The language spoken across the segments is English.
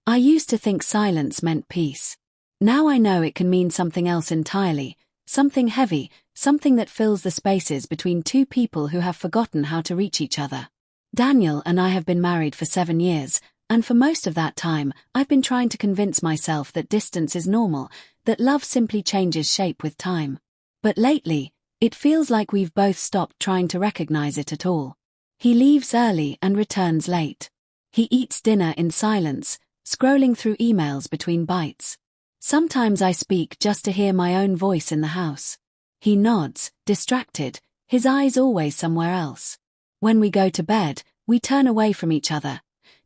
I used to think silence meant peace. Now I know it can mean something else entirely, something heavy, something that fills the spaces between two people who have forgotten how to reach each other. Daniel and I have been married for 7 years, and for most of that time, I've been trying to convince myself that distance is normal, that love simply changes shape with time. But lately, it feels like we've both stopped trying to recognize it at all. He leaves early and returns late. He eats dinner in silence, scrolling through emails between bites. Sometimes I speak just to hear my own voice in the house. He nods, distracted, his eyes always somewhere else. When we go to bed, we turn away from each other.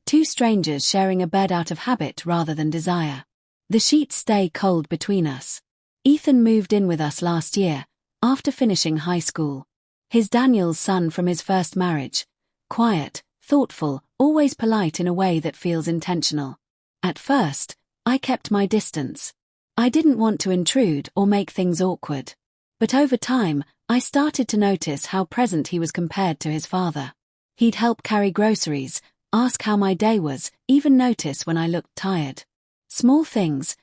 Two strangers sharing a bed out of habit rather than desire. The sheets stay cold between us. Ethan moved in with us last year, after finishing high school. He's Daniel's son from his first marriage. Quiet, thoughtful, always polite in a way that feels intentional. At first, I kept my distance. I didn't want to intrude or make things awkward. But over time, I started to notice how present he was compared to his father. He'd help carry groceries, ask how my day was, even notice when I looked tired. Small things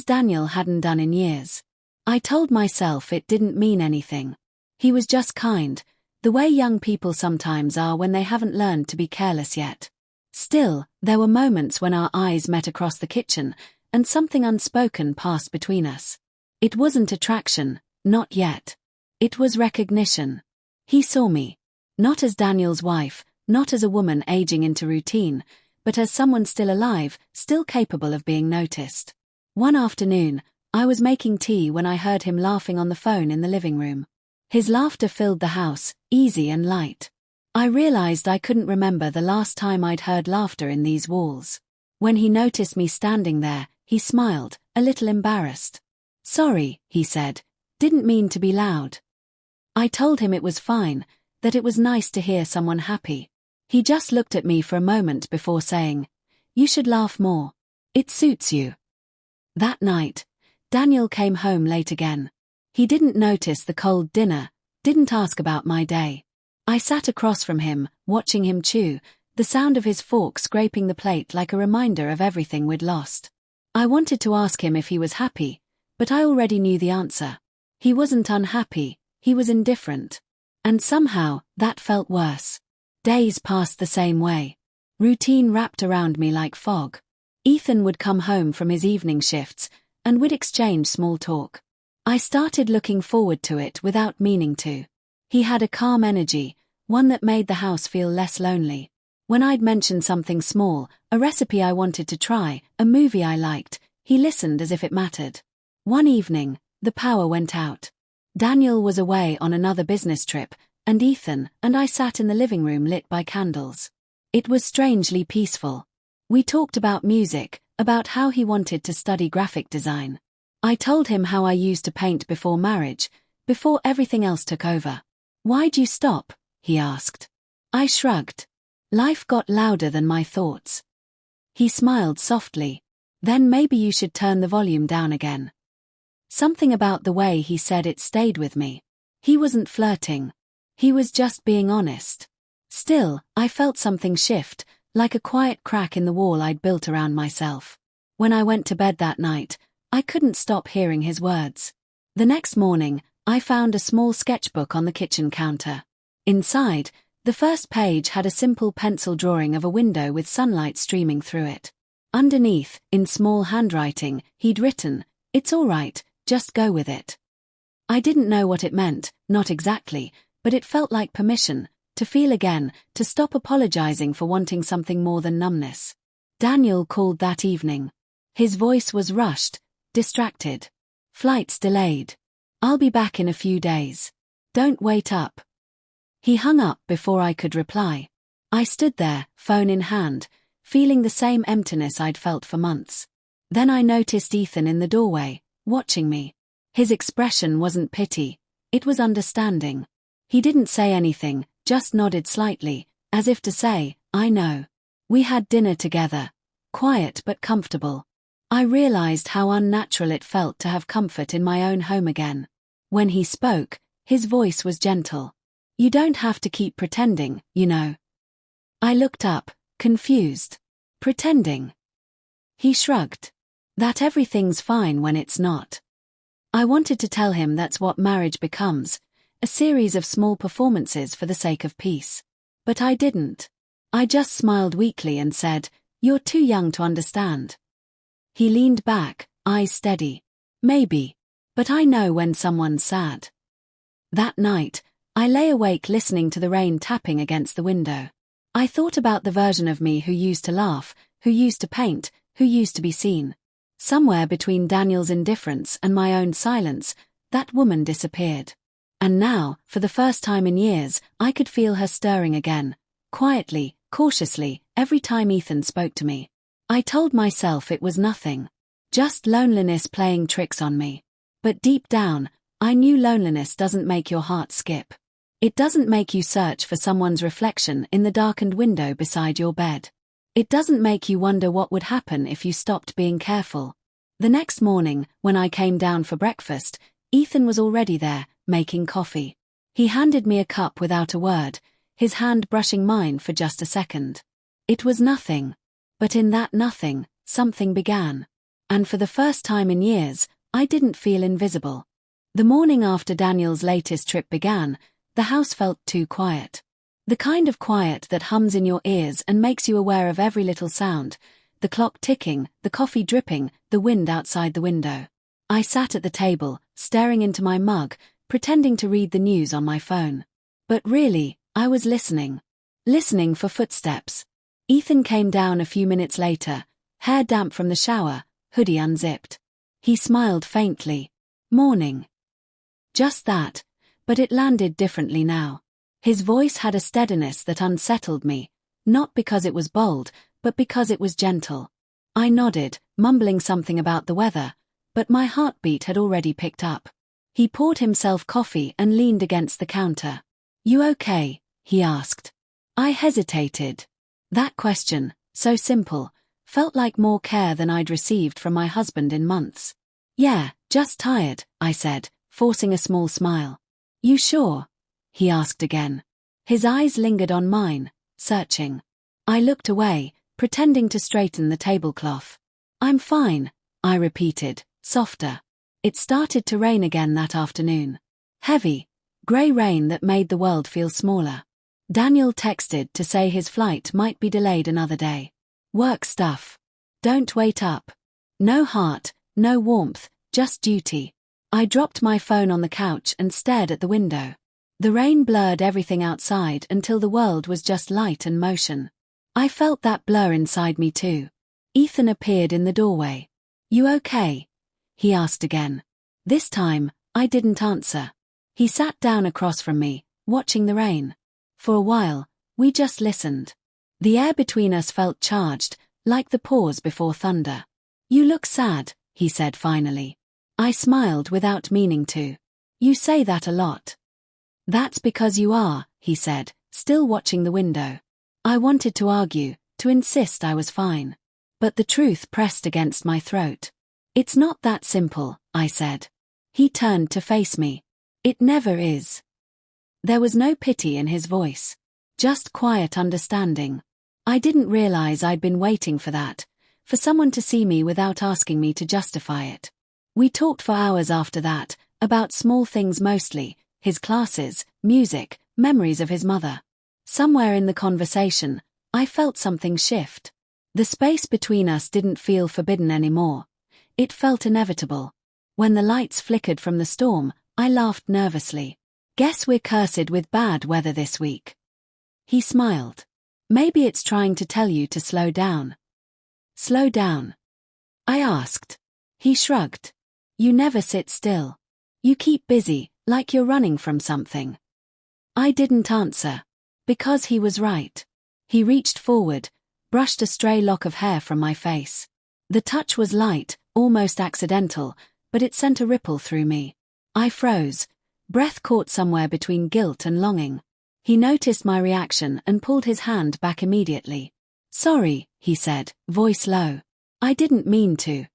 Daniel hadn't done in years. I told myself it didn't mean anything. He was just kind, the way young people sometimes are when they haven't learned to be careless yet. Still, there were moments when our eyes met across the kitchen, and something unspoken passed between us. It wasn't attraction, not yet. It was recognition. He saw me. Not as Daniel's wife, not as a woman aging into routine, but as someone still alive, still capable of being noticed. One afternoon, I was making tea when I heard him laughing on the phone in the living room. His laughter filled the house, easy and light. I realized I couldn't remember the last time I'd heard laughter in these walls. When he noticed me standing there, he smiled, a little embarrassed. "Sorry," he said. "Didn't mean to be loud." I told him it was fine, that it was nice to hear someone happy. He just looked at me for a moment before saying, "You should laugh more. It suits you." That night, Daniel came home late again. He didn't notice the cold dinner, didn't ask about my day. I sat across from him, watching him chew, the sound of his fork scraping the plate like a reminder of everything we'd lost. I wanted to ask him if he was happy, but I already knew the answer. He wasn't unhappy, he was indifferent. And somehow, that felt worse. Days passed the same way. Routine wrapped around me like fog. Ethan would come home from his evening shifts, and we'd exchange small talk. I started looking forward to it without meaning to. He had a calm energy, one that made the house feel less lonely. When I'd mention something small, a recipe I wanted to try, a movie I liked, he listened as if it mattered. One evening, the power went out. Daniel was away on another business trip, and Ethan and I sat in the living room lit by candles. It was strangely peaceful. We talked about music, about how he wanted to study graphic design. I told him how I used to paint before marriage, before everything else took over. "Why'd you stop?" he asked. I shrugged. Life got louder than my thoughts. He smiled softly. "Then maybe you should turn the volume down again." Something about the way he said it stayed with me. He wasn't flirting. He was just being honest. Still, I felt something shift, like a quiet crack in the wall I'd built around myself. When I went to bed that night, I couldn't stop hearing his words. The next morning, I found a small sketchbook on the kitchen counter. Inside, the first page had a simple pencil drawing of a window with sunlight streaming through it. Underneath, in small handwriting, he'd written, "It's all right, just go with it." I didn't know what it meant, not exactly, but it felt like permission, to feel again, to stop apologizing for wanting something more than numbness. Daniel called that evening. His voice was rushed, distracted. "Flight's delayed. I'll be back in a few days. Don't wait up." He hung up before I could reply. I stood there, phone in hand, feeling the same emptiness I'd felt for months. Then I noticed Ethan in the doorway, watching me. His expression wasn't pity, it was understanding. He didn't say anything, just nodded slightly, as if to say, "I know." We had dinner together. Quiet but comfortable. I realized how unnatural it felt to have comfort in my own home again. When he spoke, his voice was gentle. "You don't have to keep pretending, you know." I looked up, confused. Pretending? He shrugged. That everything's fine when it's not. I wanted to tell him that's what marriage becomes, a series of small performances for the sake of peace. But I didn't. I just smiled weakly and said, "You're too young to understand." He leaned back, eyes steady. "Maybe. But I know when someone's sad." That night, I lay awake listening to the rain tapping against the window. I thought about the version of me who used to laugh, who used to paint, who used to be seen. Somewhere between Daniel's indifference and my own silence, that woman disappeared. And now, for the first time in years, I could feel her stirring again, quietly, cautiously, every time Ethan spoke to me. I told myself it was nothing. Just loneliness playing tricks on me. But deep down, I knew loneliness doesn't make your heart skip. It doesn't make you search for someone's reflection in the darkened window beside your bed. It doesn't make you wonder what would happen if you stopped being careful. The next morning, when I came down for breakfast, Ethan was already there, making coffee. He handed me a cup without a word, his hand brushing mine for just a second. It was nothing. But in that nothing, something began. And for the first time in years, I didn't feel invisible. The morning after Daniel's latest trip began, the house felt too quiet. The kind of quiet that hums in your ears and makes you aware of every little sound, the clock ticking, the coffee dripping, the wind outside the window. I sat at the table, staring into my mug, pretending to read the news on my phone. But really, I was listening. Listening for footsteps. Ethan came down a few minutes later, hair damp from the shower, hoodie unzipped. He smiled faintly. "Morning." Just that, but it landed differently now. His voice had a steadiness that unsettled me, not because it was bold, but because it was gentle. I nodded, mumbling something about the weather, but my heartbeat had already picked up. He poured himself coffee and leaned against the counter. "You okay?" he asked. I hesitated. That question, so simple, felt like more care than I'd received from my husband in months. "Yeah, just tired," I said, forcing a small smile. "You sure?" he asked again. His eyes lingered on mine, searching. I looked away, pretending to straighten the tablecloth. "I'm fine," I repeated, softer. It started to rain again that afternoon. Heavy, grey rain that made the world feel smaller. Daniel texted to say his flight might be delayed another day. Work stuff. Don't wait up. No heart, no warmth, just duty. I dropped my phone on the couch and stared at the window. The rain blurred everything outside until the world was just light and motion. I felt that blur inside me too. Ethan appeared in the doorway. "You okay?" he asked again. This time, I didn't answer. He sat down across from me, watching the rain. For a while, we just listened. The air between us felt charged, like the pause before thunder. "You look sad," he said finally. I smiled without meaning to. "You say that a lot." "That's because you are," he said, still watching the window. I wanted to argue, to insist I was fine. But the truth pressed against my throat. "It's not that simple," I said. He turned to face me. "It never is." There was no pity in his voice. Just quiet understanding. I didn't realize I'd been waiting for that, for someone to see me without asking me to justify it. We talked for hours after that, about small things mostly, his classes, music, memories of his mother. Somewhere in the conversation, I felt something shift. The space between us didn't feel forbidden anymore. It felt inevitable. When the lights flickered from the storm, I laughed nervously. "Guess we're cursed with bad weather this week." He smiled. "Maybe it's trying to tell you to slow down." "Slow down?" I asked. He shrugged. "You never sit still. You keep busy, like you're running from something." I didn't answer. Because he was right. He reached forward, brushed a stray lock of hair from my face. The touch was light, almost accidental, but it sent a ripple through me. I froze, breath caught somewhere between guilt and longing. He noticed my reaction and pulled his hand back immediately. "Sorry," he said, voice low. "I didn't mean to."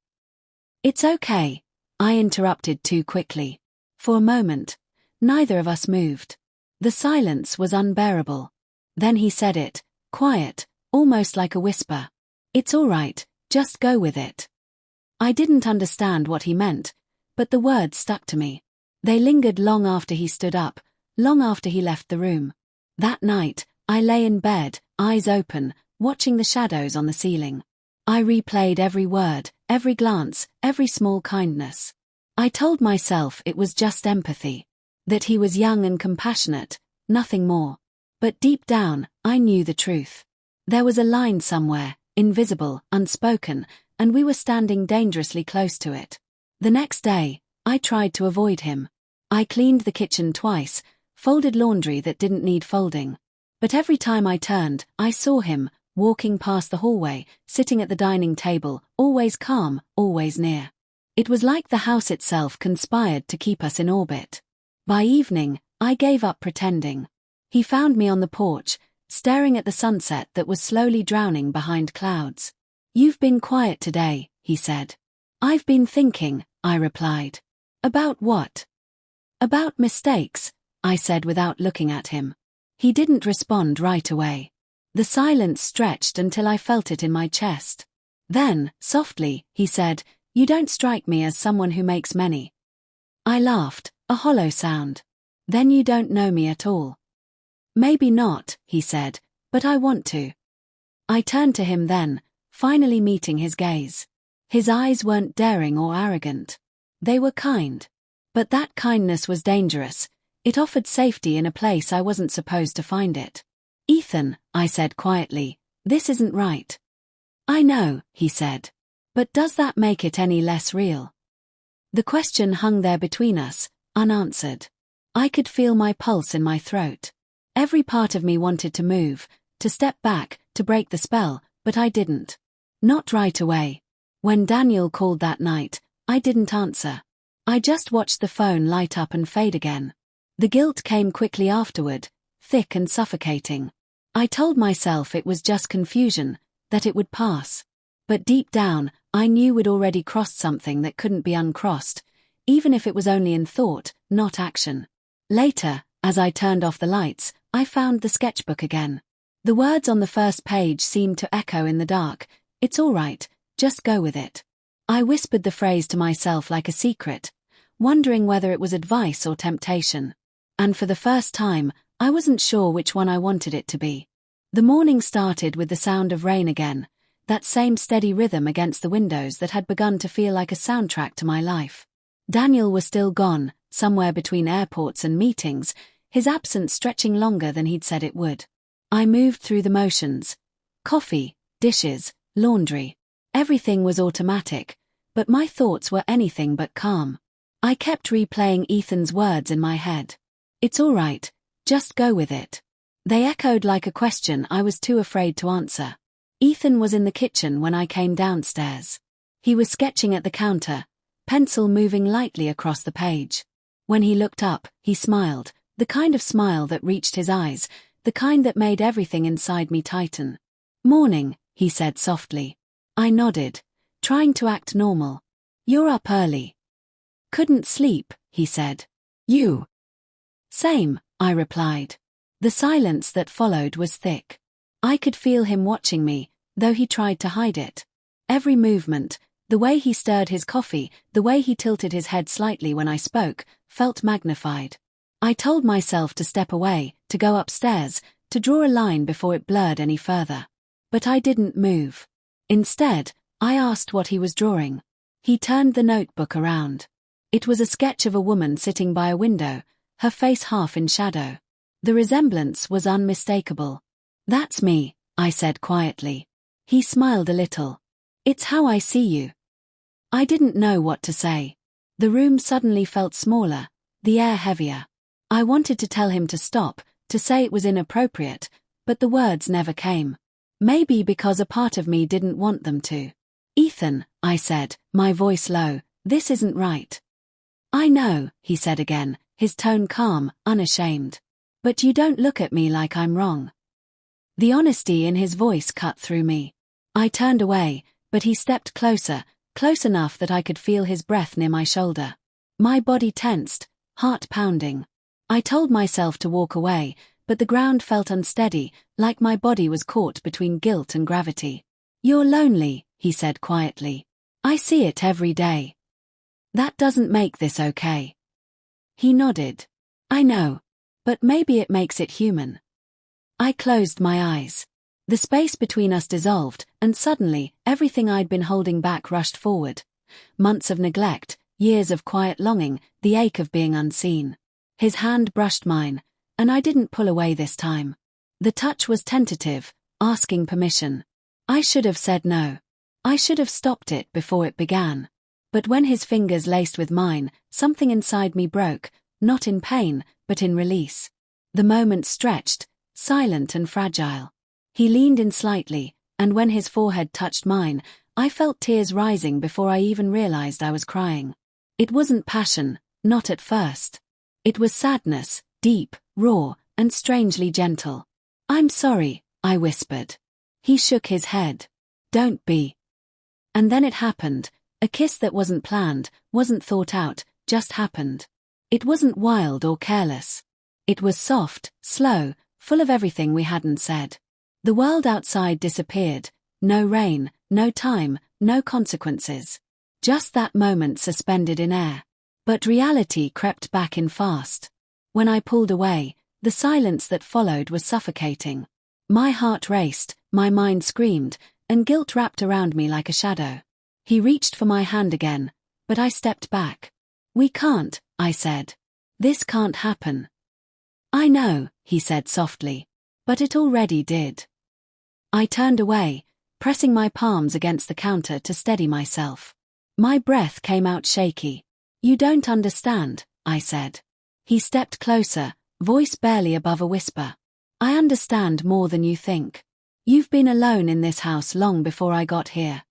"It's okay," I interrupted too quickly. For a moment, neither of us moved. The silence was unbearable. Then he said it, quiet, almost like a whisper. "It's all right, Just go with it. I didn't understand what he meant, but the words stuck to me. They lingered long after he stood up, long after he left the room. That night, I lay in bed, eyes open, watching the shadows on the ceiling. I replayed every word, every glance, every small kindness. I told myself it was just empathy, that he was young and compassionate, nothing more. But deep down, I knew the truth. There was a line somewhere, invisible, unspoken, and we were standing dangerously close to it. The next day, I tried to avoid him. I cleaned the kitchen twice, folded laundry that didn't need folding. But every time I turned, I saw him, walking past the hallway, sitting at the dining table, always calm, always near. It was like the house itself conspired to keep us in orbit. By evening, I gave up pretending. He found me on the porch, staring at the sunset that was slowly drowning behind clouds. "You've been quiet today," he said. "I've been thinking," I replied. "About what?" "About mistakes," I said without looking at him. He didn't respond right away. The silence stretched until I felt it in my chest. Then, softly, he said, "You don't strike me as someone who makes many." I laughed, a hollow sound. "Then you don't know me at all." "Maybe not," he said, "but I want to." I turned to him then, finally meeting his gaze. His eyes weren't daring or arrogant. They were kind. But that kindness was dangerous. It offered safety in a place I wasn't supposed to find it. "Ethan," I said quietly, "this isn't right." "I know," he said. "But does that make it any less real?" The question hung there between us, unanswered. I could feel my pulse in my throat. Every part of me wanted to move, to step back, to break the spell, but I didn't. Not right away. When Daniel called that night, I didn't answer. I just watched the phone light up and fade again. The guilt came quickly afterward, thick and suffocating. I told myself it was just confusion, that it would pass. But deep down, I knew we'd already crossed something that couldn't be uncrossed, even if it was only in thought, not action. Later, as I turned off the lights, I found the sketchbook again. The words on the first page seemed to echo in the dark. "It's all right, just go with it." I whispered the phrase to myself like a secret, wondering whether it was advice or temptation. And for the first time, I wasn't sure which one I wanted it to be. The morning started with the sound of rain again, that same steady rhythm against the windows that had begun to feel like a soundtrack to my life. Daniel was still gone, somewhere between airports and meetings, his absence stretching longer than he'd said it would. I moved through the motions. Coffee, dishes, laundry. Everything was automatic, but my thoughts were anything but calm. I kept replaying Ethan's words in my head. "It's all right, just go with it." They echoed like a question I was too afraid to answer. Ethan was in the kitchen when I came downstairs. He was sketching at the counter, pencil moving lightly across the page. When he looked up, he smiled, the kind of smile that reached his eyes, the kind that made everything inside me tighten. "Morning," he said softly. I nodded, trying to act normal. "You're up early." "Couldn't sleep," he said. "You?" "Same," I replied. The silence that followed was thick. I could feel him watching me, though he tried to hide it. Every movement, the way he stirred his coffee, the way he tilted his head slightly when I spoke, felt magnified. I told myself to step away, to go upstairs, to draw a line before it blurred any further. But I didn't move. Instead, I asked what he was drawing. He turned the notebook around. It was a sketch of a woman sitting by a window, her face half in shadow. The resemblance was unmistakable. "That's me," I said quietly. He smiled a little. "It's how I see you." I didn't know what to say. The room suddenly felt smaller, the air heavier. I wanted to tell him to stop, to say it was inappropriate, but the words never came. Maybe because a part of me didn't want them to. "Ethan," I said, my voice low, "this isn't right." "I know," he said again, his tone calm, unashamed. "But you don't look at me like I'm wrong." The honesty in his voice cut through me. I turned away, but he stepped closer, close enough that I could feel his breath near my shoulder. My body tensed, heart pounding. I told myself to walk away, but the ground felt unsteady, like my body was caught between guilt and gravity. You're lonely, he said quietly. I see it every day. That doesn't make this okay. He nodded. I know. But maybe it makes it human. I closed my eyes. The space between us dissolved, and suddenly, everything I'd been holding back rushed forward. Months of neglect, years of quiet longing, the ache of being unseen. His hand brushed mine, and I didn't pull away this time. The touch was tentative, asking permission. I should have said no. I should have stopped it before it began. But when his fingers laced with mine, something inside me broke, not in pain, but in release. The moment stretched, silent and fragile. He leaned in slightly, and when his forehead touched mine, I felt tears rising before I even realized I was crying. It wasn't passion, not at first. It was sadness, deep, raw, and strangely gentle. I'm sorry, I whispered. He shook his head. Don't be. And then it happened, a kiss that wasn't planned, wasn't thought out, just happened. It wasn't wild or careless. It was soft, slow, full of everything we hadn't said. The world outside disappeared, no rain, no time, no consequences. Just that moment suspended in air. But reality crept back in fast. When I pulled away, the silence that followed was suffocating. My heart raced, my mind screamed, and guilt wrapped around me like a shadow. He reached for my hand again, but I stepped back. We can't, I said. This can't happen. I know, he said softly. But it already did. I turned away, pressing my palms against the counter to steady myself. My breath came out shaky. You don't understand, I said. He stepped closer, voice barely above a whisper. I understand more than you think. You've been alone in this house long before I got here.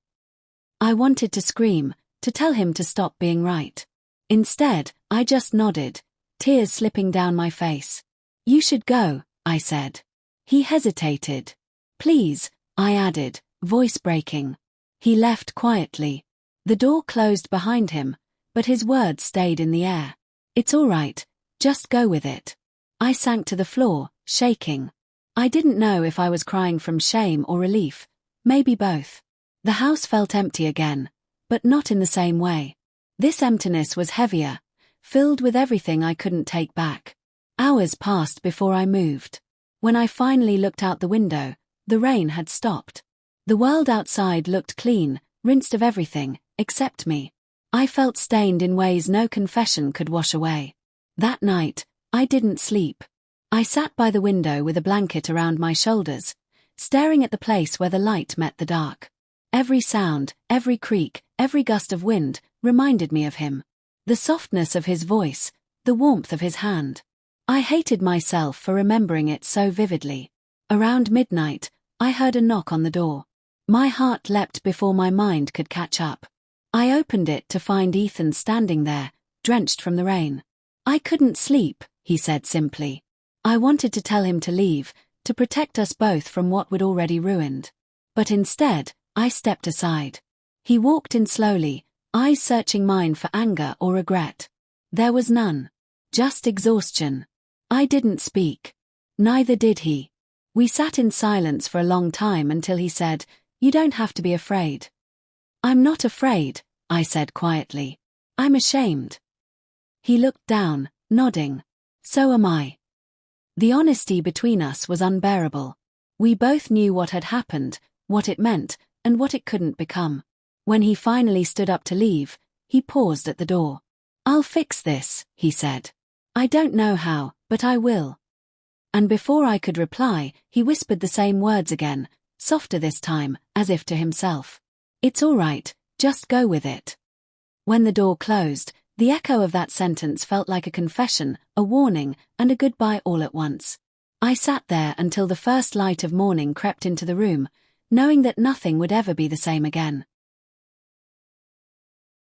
I wanted to scream, to tell him to stop being right. Instead, I just nodded, tears slipping down my face. You should go, I said. He hesitated. Please, I added, voice breaking. He left quietly. The door closed behind him, but his words stayed in the air. It's all right, just go with it. I sank to the floor, shaking. I didn't know if I was crying from shame or relief, maybe both. The house felt empty again, but not in the same way. This emptiness was heavier, filled with everything I couldn't take back. Hours passed before I moved. When I finally looked out the window, the rain had stopped. The world outside looked clean, rinsed of everything, except me. I felt stained in ways no confession could wash away. That night, I didn't sleep. I sat by the window with a blanket around my shoulders, staring at the place where the light met the dark. Every sound, every creak, every gust of wind, reminded me of him. The softness of his voice, the warmth of his hand. I hated myself for remembering it so vividly. Around midnight, I heard a knock on the door. My heart leapt before my mind could catch up. I opened it to find Ethan standing there, drenched from the rain. I couldn't sleep, he said simply. I wanted to tell him to leave, to protect us both from what we'd already ruined. But instead, I stepped aside. He walked in slowly, eyes searching mine for anger or regret. There was none. Just exhaustion. I didn't speak. Neither did he. We sat in silence for a long time until he said, "You don't have to be afraid." "I'm not afraid," I said quietly. "I'm ashamed." He looked down, nodding. "So am I." The honesty between us was unbearable. We both knew what had happened, what it meant, and what it couldn't become. When he finally stood up to leave, he paused at the door. "I'll fix this," he said. "I don't know how, but I will." And before I could reply, he whispered the same words again, softer this time, as if to himself. "It's all right, just go with it." When the door closed, the echo of that sentence felt like a confession, a warning, and a goodbye all at once. I sat there until the first light of morning crept into the room, knowing that nothing would ever be the same again.